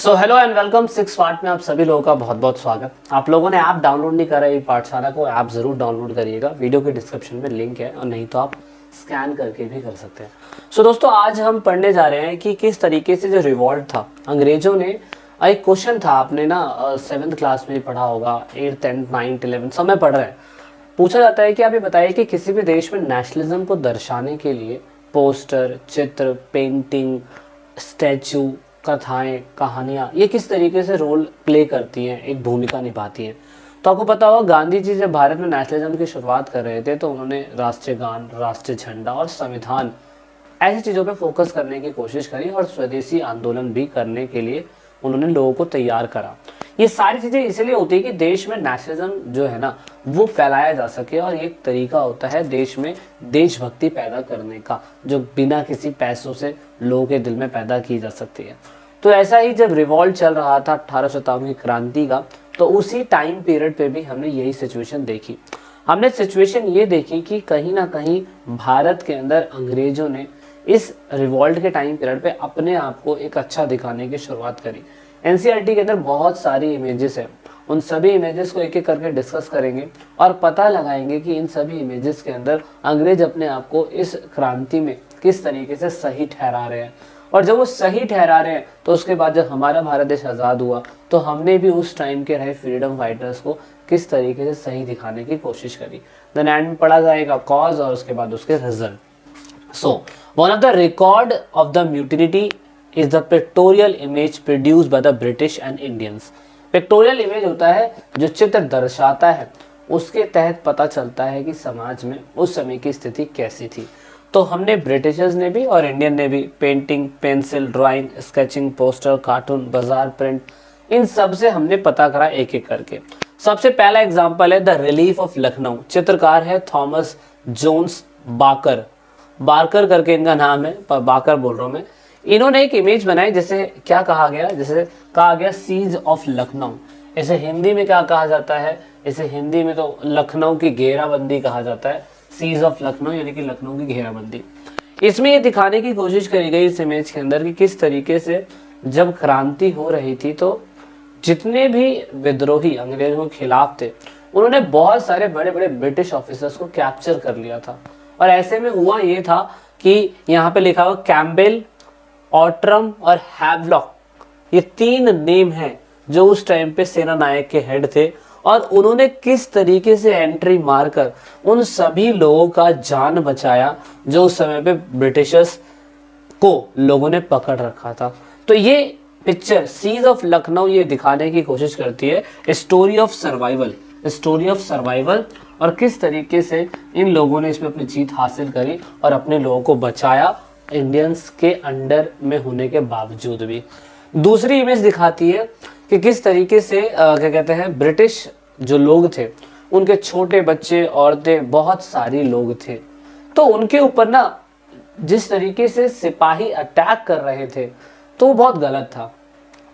So hello and welcome. Six part में आप सभी लोगों का बहुत बहुत स्वागत। आप लोगों ने ऐप डाउनलोड नहीं करा है पाठशाला को, ऐप जरूर डाउनलोड करिएगा। वीडियो के डिस्क्रिप्शन में लिंक है, और नहीं तो आप स्कैन करके भी कर सकते हैं। सो दोस्तों, आज हम पढ़ने जा रहे हैं कि किस तरीके से जो रिवॉल्ट था, अंग्रेजों ने एक क्वेश्चन था, आपने ना 7th क्लास में पढ़ा होगा, 8th 10th 9th 11th सब में पढ़ रहे हैं। पूछा जाता है कि आप ये बताइए कि किसी भी देश में नेशनलिज्म को दर्शाने के लिए पोस्टर, चित्र, पेंटिंग, स्टैचू, कथाएं, कहानियाँ, ये किस तरीके से रोल प्ले करती हैं, एक भूमिका निभाती हैं। तो आपको पता होगा, गांधी जी जब भारत में नेशनलिज्म की शुरुआत कर रहे थे तो उन्होंने राष्ट्रीय गान, राष्ट्रीय झंडा और संविधान ऐसी चीज़ों पे फोकस करने की कोशिश करी, और स्वदेशी आंदोलन भी करने के लिए उन्होंने लोगों को तैयार करा। ये सारी चीज़ें इसलिए होती है कि देश में नेशनलिज्म जो है ना, वो फैलाया जा सके, और एक तरीका होता है देश में देशभक्ति पैदा करने का, जो बिना किसी पैसों से लोगों के दिल में पैदा की जा सकती है। तो ऐसा ही जब रिवॉल्ट चल रहा था 18 शताब्दी की क्रांति का, तो उसी टाइम पीरियड पे भी हमने यही सिचुएशन देखी। हमने सिचुएशन ये देखी कि कहीं ना कहीं भारत के अंदर अंग्रेजों ने इस रिवॉल्ट के टाइम पीरियड पे अपने आप को एक अच्छा दिखाने की शुरुआत करी। एनसीईआरटी के अंदर बहुत सारी इमेजेस है, उन सभी इमेजेस को एक एक करके डिस्कस करेंगे और पता लगाएंगे कि इन सभी इमेजेस के अंदर अंग्रेज अपने आप को इस क्रांति में किस तरीके से सही ठहरा रहे हैं। और जब वो सही ठहरा रहे हैं, तो उसके बाद जब हमारा भारत देश आज़ाद हुआ, तो हमने भी उस टाइम के रहे फ्रीडम फाइटर्स को किस तरीके से सही दिखाने की कोशिश करी। देन एंड में पढ़ा जाएगा कॉज, और उसके बाद उसके result. So one of the record of the mutiny is the pictorial image produced by the British and Indians. Pictorial image होता है जो चित्र दर्शाता है, उसके तहत पता चलता है कि समाज में उस समय की स्थिति कैसी थी। तो हमने ब्रिटिशर्स ने भी और इंडियन ने भी painting, pencil, drawing, sketching, poster, cartoon, बाजार प्रिंट, इन सब से हमने पता करा एक एक करके। सबसे पहला एग्जांपल है द रिलीफ ऑफ लखनऊ। चित्रकार है थॉमस जोन्स बाकर, बारकर करके इनका नाम है, पर बाकर बोल रहा हूँ मैं। इन्होंने एक इमेज बनाई, जैसे क्या कहा गया, जैसे कहा गया सीज ऑफ लखनऊ। इसे हिंदी में क्या कहा जाता है, इसे हिंदी में तो लखनऊ की घेराबंदी कहा जाता है। सीज ऑफ लखनऊ यानी कि लखनऊ की घेराबंदी। इसमें ये दिखाने की कोशिश करी गई इस इमेज के अंदर कि किस तरीके से जब क्रांति हो रही थी, तो जितने भी विद्रोही अंग्रेजों के खिलाफ थे, उन्होंने बहुत सारे बड़े बड़े ब्रिटिश ऑफिसर्स को कैप्चर कर लिया था। और ऐसे में हुआ ये था कि यहाँ पे लिखा हुआ कैम्बेल, ऑट्रम और हैवलॉक, ये 3 नेम हैं जो उस टाइम पे सेना नायक के हेड थे, और उन्होंने किस तरीके से एंट्री मारकर उन सभी लोगों का जान बचाया जो उस समय पे ब्रिटिशर्स को लोगों ने पकड़ रखा था। तो ये पिक्चर सीज ऑफ लखनऊ ये दिखाने की कोशिश करती है story of survival, story of survival, और किस तरीके से इन लोगों ने इसमें अपनी जीत हासिल करी और अपने लोगों को बचाया, इंडियंस के अंडर में होने के बावजूद भी। दूसरी इमेज दिखाती है कि किस तरीके से क्या कहते हैं, ब्रिटिश जो लोग थे, उनके छोटे बच्चे, औरतें, बहुत सारी लोग थे, तो उनके ऊपर ना जिस तरीके से सिपाही अटैक कर रहे थे, तो वो बहुत गलत था,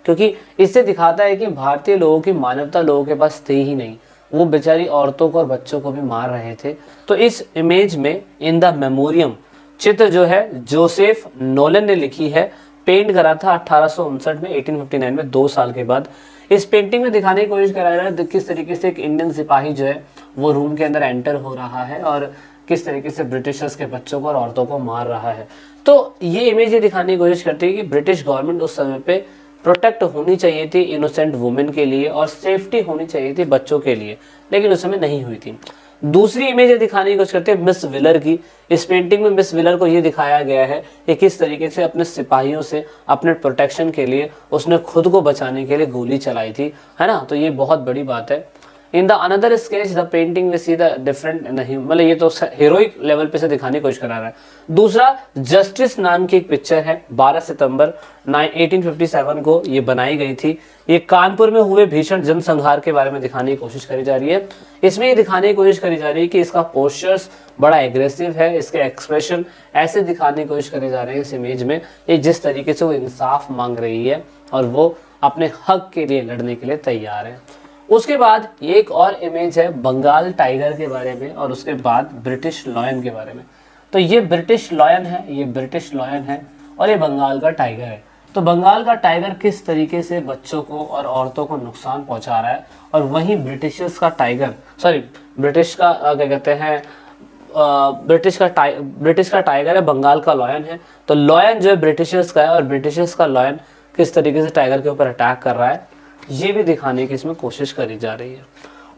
क्योंकि इससे दिखाता है कि भारतीय लोगों की मानवता लोगों के पास थी ही नहीं। वो बेचारी औरतों को और बच्चों को भी मार रहे थे। तो इस इमेज में इन द मेमोरियम चित्र जो है जोसेफ नोलन ने लिखी है, पेंट करा था 1859 में, 1859 में, 2 साल के बाद। इस पेंटिंग में दिखाने की कोशिश करा रहा है किस तरीके से एक इंडियन सिपाही जो है वो रूम के अंदर एंटर हो रहा है, और किस तरीके से ब्रिटिशर्स के बच्चों को और औरतों को मार रहा है। तो ये इमेज ये दिखाने की कोशिश करती है कि ब्रिटिश गवर्नमेंट उस समय पे प्रोटेक्ट होनी चाहिए थी इनोसेंट वुमेन के लिए, और सेफ्टी होनी चाहिए थी बच्चों के लिए, लेकिन उस समय नहीं हुई थी। दूसरी इमेज ये दिखाने की कोशिश करते हैं मिस विलर की। इस पेंटिंग में मिस विलर को ये दिखाया गया है कि किस तरीके से अपने सिपाहियों से अपने प्रोटेक्शन के लिए उसने खुद को बचाने के लिए गोली चलाई थी, है ना। तो ये बहुत बड़ी बात है। In the another sketch the painting में सी द डिफरेंट, नहीं मतलब ये तो हीरोइक लेवल पे से दिखाने की कोशिश करा रहा है। दूसरा जस्टिस नाम की एक पिक्चर है, 12 सितंबर 1857 को ये बनाई गई थी। ये कानपुर में हुए भीषण जनसंहार के बारे में दिखाने की कोशिश करी जा रही है। इसमें ये दिखाने की कोशिश करी जा रही है कि इसका पोस्चर्स बड़ा एग्रेसिव है, इसके एक्सप्रेशन ऐसे दिखाने की कोशिश करे जा रहे हैं इस इमेज में, ये जिस तरीके से वो इंसाफ मांग रही है और वो अपने हक के लिए लड़ने के लिए तैयार है। उसके बाद एक और इमेज है बंगाल टाइगर के बारे में, और उसके बाद ब्रिटिश लॉयन के बारे में। तो ये ब्रिटिश लॉयन है, ये ब्रिटिश लॉयन है, और ये बंगाल का टाइगर है। तो बंगाल का टाइगर किस तरीके से बच्चों को और औरतों को नुकसान पहुंचा रहा है, और वहीं ब्रिटिशर्स का टाइगर, सॉरी ब्रिटिश का क्या कहते हैं, ब्रिटिश का टाइगर है, बंगाल का लॉयन है। तो लॉयन जो है ब्रिटिशर्स का है और ब्रिटिशर्स का लॉयन किस तरीके से टाइगर के ऊपर अटैक कर रहा है, ये भी दिखाने की इसमें कोशिश करी जा रही है।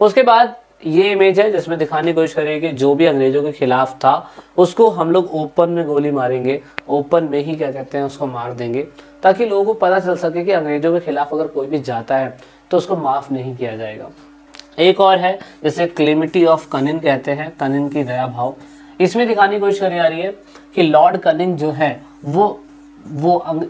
उसके बाद ये इमेज है जिसमें दिखाने की कोशिश करेंगे कि जो भी अंग्रेजों के खिलाफ था उसको हम लोग ओपन में गोली मारेंगे, ओपन में ही क्या कहते हैं उसको मार देंगे, ताकि लोगों को पता चल सके कि अंग्रेजों के खिलाफ अगर कोई भी जाता है तो उसको माफ़ नहीं किया जाएगा। एक और है जिसे क्लेमिटी ऑफ कनिन कहते हैं, कनिन की दया भाव। इसमें दिखाने की कोशिश करी जा रही है कि लॉर्ड कनिन जो है वो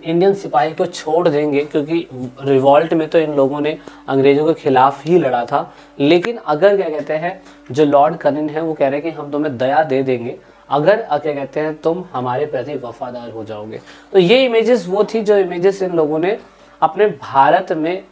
इंडियन सिपाही को छोड़ देंगे, क्योंकि रिवॉल्ट में तो इन लोगों ने अंग्रेजों के खिलाफ ही लड़ा था। लेकिन अगर क्या कहते हैं जो लॉर्ड कनिन है वो कह रहे हैं कि हम तुम्हें दया दे देंगे अगर क्या कहते हैं तुम हमारे प्रति वफादार हो जाओगे। तो ये इमेजेस वो थी जो इमेजेस इन लोगों ने अपने भारत में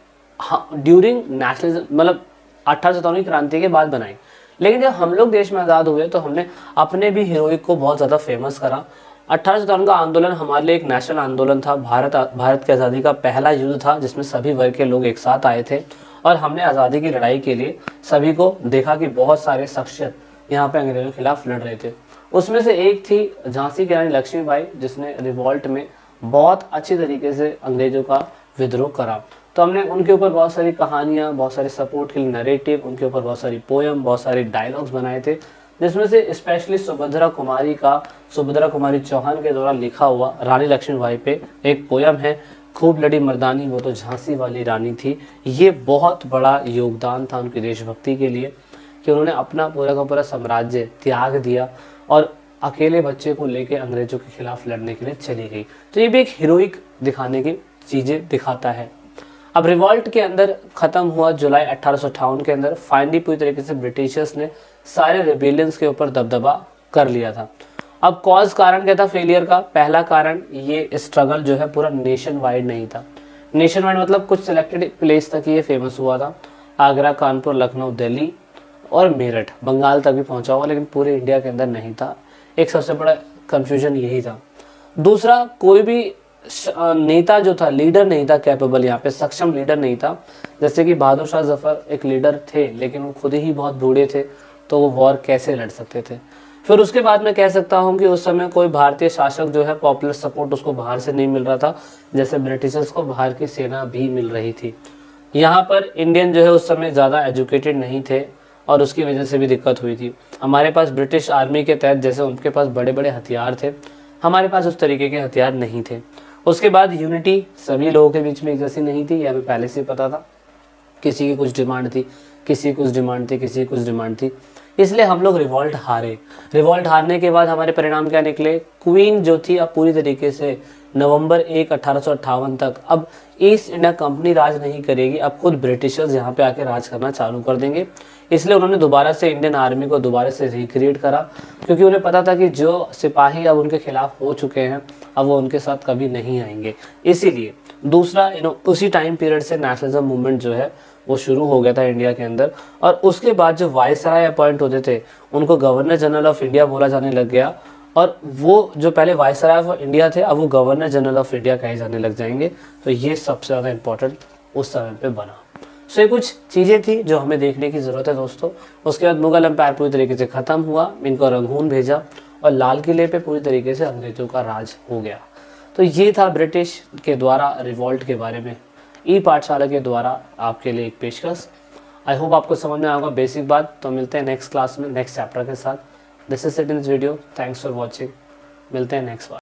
ड्यूरिंग नेशनलिज्म, मतलब 1857 की क्रांति के बाद बनाई। लेकिन जब हम लोग देश में आज़ाद हुए तो हमने अपने भी हीरोइक को बहुत ज़्यादा फेमस करा। 1857 का आंदोलन हमारे लिए एक नेशनल आंदोलन था, भारत की आज़ादी का पहला युद्ध था जिसमें सभी वर्ग के लोग एक साथ आए थे और हमने आज़ादी की लड़ाई के लिए सभी को देखा कि बहुत सारे शख्सियत यहाँ पे अंग्रेजों के खिलाफ लड़ रहे थे। उसमें से एक थी झांसी की रानी लक्ष्मीबाई, जिसने रिवॉल्ट में बहुत अच्छी तरीके से अंग्रेजों का विद्रोह करा। तो हमने उनके ऊपर बहुत सारी कहानियाँ, बहुत सारे सपोर्ट के लिए नरेटिव, उनके ऊपर बहुत सारी पोयम, बहुत सारे डायलॉग्स बनाए थे, जिसमें से स्पेशली सुभद्रा कुमारी चौहान के द्वारा लिखा हुआ रानी लक्ष्मीबाई पे एक पोयम है, खूब लड़ी मर्दानी वो तो झांसी वाली रानी थी। ये बहुत बड़ा योगदान था उनकी देशभक्ति के लिए कि उन्होंने अपना पूरा का पूरा साम्राज्य त्याग दिया और अकेले बच्चे को लेकर अंग्रेजों के खिलाफ लड़ने के लिए चली गई। तो ये भी एक हीरोइक दिखाने की चीज़ें दिखाता है। अब रिवॉल्ट के अंदर ख़त्म हुआ जुलाई 1858 के अंदर। फाइनली पूरी तरीके से ब्रिटिशर्स ने सारे रेबेलियंस के ऊपर दबदबा कर लिया था। अब कॉज कारण क्या था फेलियर का? पहला कारण ये स्ट्रगल जो है पूरा नेशन वाइड नहीं था। नेशन वाइड मतलब कुछ सिलेक्टेड प्लेस तक ये फेमस हुआ था, आगरा, कानपुर, लखनऊ, दिल्ली और मेरठ, बंगाल तक भी पहुंचा हुआ, लेकिन पूरे इंडिया के अंदर नहीं था। एक सबसे बड़ा कंफ्यूजन यही था। दूसरा, कोई भी नेता जो था, लीडर नहीं था कैपेबल, यहाँ पे सक्षम लीडर नहीं था। जैसे कि बहादुर शाह जफर एक लीडर थे, लेकिन वो खुद ही बहुत बूढ़े थे, तो वो वॉर कैसे लड़ सकते थे। फिर उसके बाद मैं कह सकता हूँ कि उस समय कोई भारतीय शासक जो है पॉपुलर सपोर्ट उसको बाहर से नहीं मिल रहा था, जैसे ब्रिटिशर्स को बाहर की सेना भी मिल रही थी। यहाँ पर इंडियन जो है उस समय ज़्यादा एजुकेटेड नहीं थे और उसकी वजह से भी दिक्कत हुई थी। हमारे पास ब्रिटिश आर्मी के तहत जैसे उनके पास बड़े बड़े हथियार थे, हमारे पास उस तरीके के हथियार नहीं थे। उसके बाद यूनिटी सभी लोगों के बीच में एक जैसी नहीं थी, यह हमें पहले से पता था। किसी की कुछ डिमांड थी, किसी की कुछ डिमांड थी, किसी की कुछ डिमांड थी, इसलिए हम लोग रिवॉल्ट हारे। रिवॉल्ट हारने के बाद हमारे परिणाम क्या निकले? क्वीन जो थी अब पूरी तरीके से नवंबर 1, 1858 तक अब ईस्ट इंडिया कंपनी राज नहीं करेगी, अब खुद ब्रिटिशर्स यहाँ पे आके राज करना चालू कर देंगे। इसलिए उन्होंने दोबारा से इंडियन आर्मी को दोबारा से रिक्रिएट करा, क्योंकि उन्हें पता था कि जो सिपाही अब उनके खिलाफ हो चुके हैं अब वो उनके साथ कभी नहीं आएंगे। इसीलिए दूसरा उसी टाइम पीरियड से नेशनलिज्म मूवमेंट जो है वो शुरू हो गया था इंडिया के अंदर। और उसके बाद जो वायसराय अपॉइंट होते थे उनको गवर्नर जनरल ऑफ इंडिया बोला जाने लग गया, और वो जो पहले वायसराय ऑफ इंडिया थे अब वो गवर्नर जनरल ऑफ इंडिया कहे जाने लग जाएंगे। तो ये सबसे ज़्यादा इंपॉर्टेंट उस समय पे बना। सो ये कुछ चीज़ें थी जो हमें देखने की ज़रूरत है दोस्तों। उसके बाद मुगल एम्पायर पूरी तरीके से ख़त्म हुआ, इनको रंगून भेजा और लाल किले पे पूरी तरीके से अंग्रेज़ों का राज हो गया। तो ये था ब्रिटिश के द्वारा रिवॉल्ट के बारे में ई पाठशाला के द्वारा आपके लिए एक पेशकश। आई होप आपको समझ में आएगा बेसिक बात। तो मिलते हैं नेक्स्ट क्लास में नेक्स्ट चैप्टर के साथ। This is it in this video. Thanks for watching. मिलते हैं नेक्स्ट बार।